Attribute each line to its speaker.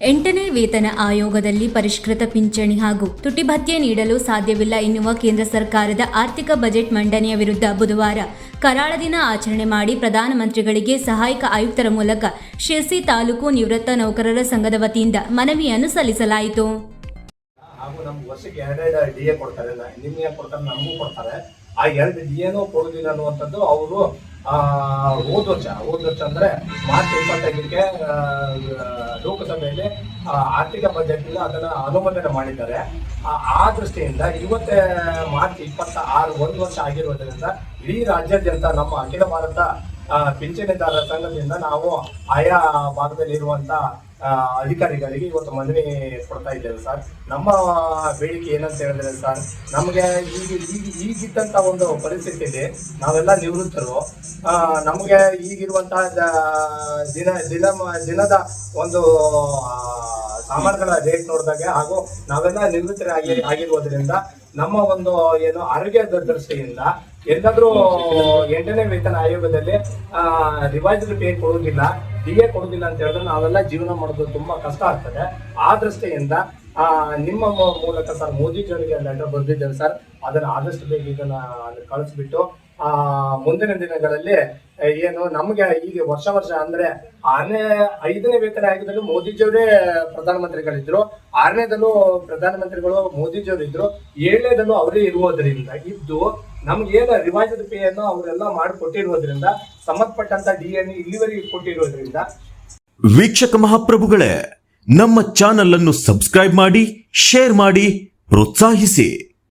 Speaker 1: 8ನೇ ವೇತನ ಆಯೋಗದಲ್ಲಿ ಪರಿಷ್ಕೃತ ಪಿಂಚಣಿ ಹಾಗೂ ತುಟಿ ಭತ್ಯೆ ನೀಡಲು ಸಾಧ್ಯವಿಲ್ಲ ಎನ್ನುವ ಕೇಂದ್ರ ಸರ್ಕಾರದ ಆರ್ಥಿಕ ಬಜೆಟ್ ಮಂಡನೆಯ ವಿರುದ್ಧ ಬುಧವಾರ ಕರಾಳ ದಿನ ಆಚರಣೆ ಮಾಡಿ ಪ್ರಧಾನಮಂತ್ರಿಗಳಿಗೆ ಸಹಾಯಕ ಆಯುಕ್ತರ ಮೂಲಕ ಶಿರಸಿ ತಾಲೂಕು ನಿವೃತ್ತ ನೌಕರರ ಸಂಘದ ವತಿಯಿಂದ ಮನವಿಯನ್ನು ಸಲ್ಲಿಸಲಾಯಿತು.
Speaker 2: ಹಾಗೂ ನಮ್ಗೆ ವರ್ಷಕ್ಕೆ 2 DA ಕೊಡ್ತಾರೆ, ನಿಮ್ಗೆ ಕೊಡ್ತಾರೆ, ನಮಗೂ ಕೊಡ್ತಾರೆ. ಆ 2 DAನೂ ಕೊಡುದಿಲ್ಲ ಅನ್ನುವಂಥದ್ದು ಅವರು ಹೋದ ವರ್ಷ ಅಂದ್ರೆ ಮಾರ್ಚ್ 25ಕ್ಕೆ ಲೋಕಸಭೆಯಲ್ಲಿ ಆರ್ಥಿಕ ಬಜೆಟ್ ಅದನ್ನ ಅನುಮೋದನೆ ಮಾಡಿದ್ದಾರೆ. ಆ ದೃಷ್ಟಿಯಿಂದ ಇವತ್ತೇ ಮಾರ್ಚ್ 26 1 ವರ್ಷ ಆಗಿರುವುದರಿಂದ ಇಡೀ ರಾಜ್ಯಾದ್ಯಂತ ನಮ್ಮ ಅಖಿಲ ಭಾರತ ಪಿಂಚಣಿದಾರರ ಸಂಘದಿಂದ ನಾವು ಆಯಾ ಭಾಗದಲ್ಲಿ ಇರುವಂತ ಅಧಿಕಾರಿಗಳಿಗೆ ಇವತ್ತು ಮನವಿ ಕೊಡ್ತಾ ಇದ್ದೇವೆ ಸರ್. ನಮ್ಮ ಬೇಡಿಕೆ ಏನಂತ ಹೇಳಿದ್ರೆ ಸರ್, ನಮಗೆ ಈಗಿದ್ದಂತ ಒಂದು ಪರಿಸ್ಥಿತಿಯಲ್ಲಿ ನಾವೆಲ್ಲ ನಿವೃತ್ತರು, ನಮಗೆ ಈಗಿರುವಂತಹ ದಿನದ ಒಂದು ಸಾಮಾನುಗಳ ರೇಟ್ ನೋಡಿದಾಗ ಹಾಗೂ ನಾವೆಲ್ಲ ಆಗಿರುವುದರಿಂದ ನಮ್ಮ ಒಂದು ಏನು ಆರೋಗ್ಯದ ದೃಷ್ಟಿಯಿಂದ ಎಲ್ಲಾದ್ರೂ 8ನೇ ವೇತನ ಆಯೋಗದಲ್ಲಿ ರಿವೈಸ್ಡ್ ಪೇ ಕೊಡುವುದಿಲ್ಲ, DA ಕೊಡುವುದಿಲ್ಲ ಅಂತ ಹೇಳಿದ್ರೆ ನಾವೆಲ್ಲ ಜೀವನ ಮಾಡೋದು ತುಂಬಾ ಕಷ್ಟ ಆಗ್ತದೆ. ಆ ದೃಷ್ಟಿಯಿಂದ ನಿಮ್ಮ ಮೂಲಕ ಸರ್ ಮೋದಿಜಿಯವರಿಗೆ ಲೆಟರ್ ಬರೆದಿದ್ದೇವೆ ಸರ್. ಅದನ್ನ ಆದಷ್ಟು ಬೇಗ ಇದನ್ನ ಕಳಿಸ್ಬಿಟ್ಟು ಮುಂದಿನ ದಿನಗಳಲ್ಲಿ ಏನು ನಮ್ಗೆ ಈಗ ವರ್ಷ ಅಂದ್ರೆ 5ನೇ ವೇತನ ಆಯೋಗದಲ್ಲೂ ಮೋದಿಜಿಯವರೇ ಪ್ರಧಾನಮಂತ್ರಿಗಳಿದ್ರು, 6ನೇದಲ್ಲೂ ಪ್ರಧಾನಮಂತ್ರಿಗಳು ಮೋದಿಜಿಯವರು ಇದ್ರು, 7ನೇದಲ್ಲೂ ಅವರೇ ಇರುವುದರಿಂದ ನಮ್ಗೆ ಏನು ರಿವೈಸ್ಡ್ ಪೇ ಅನ್ನು ಅವರೆಲ್ಲ ಮಾಡಿಕೊಟ್ಟಿರುವುದರಿಂದ ಸಂಬಂಧಪಟ್ಟಂತ DA ಇಲ್ಲಿವರೆಗೆ ಕೊಟ್ಟಿರುವುದರಿಂದ
Speaker 3: ವೀಕ್ಷಕ ಮಹಾಪ್ರಭುಗಳೇ, ನಮ್ಮ ಚಾನಲ್ ಅನ್ನು ಸಬ್ಸ್ಕ್ರೈಬ್ ಮಾಡಿ, ಶೇರ್ ಮಾಡಿ, ಪ್ರೋತ್ಸಾಹಿಸಿ.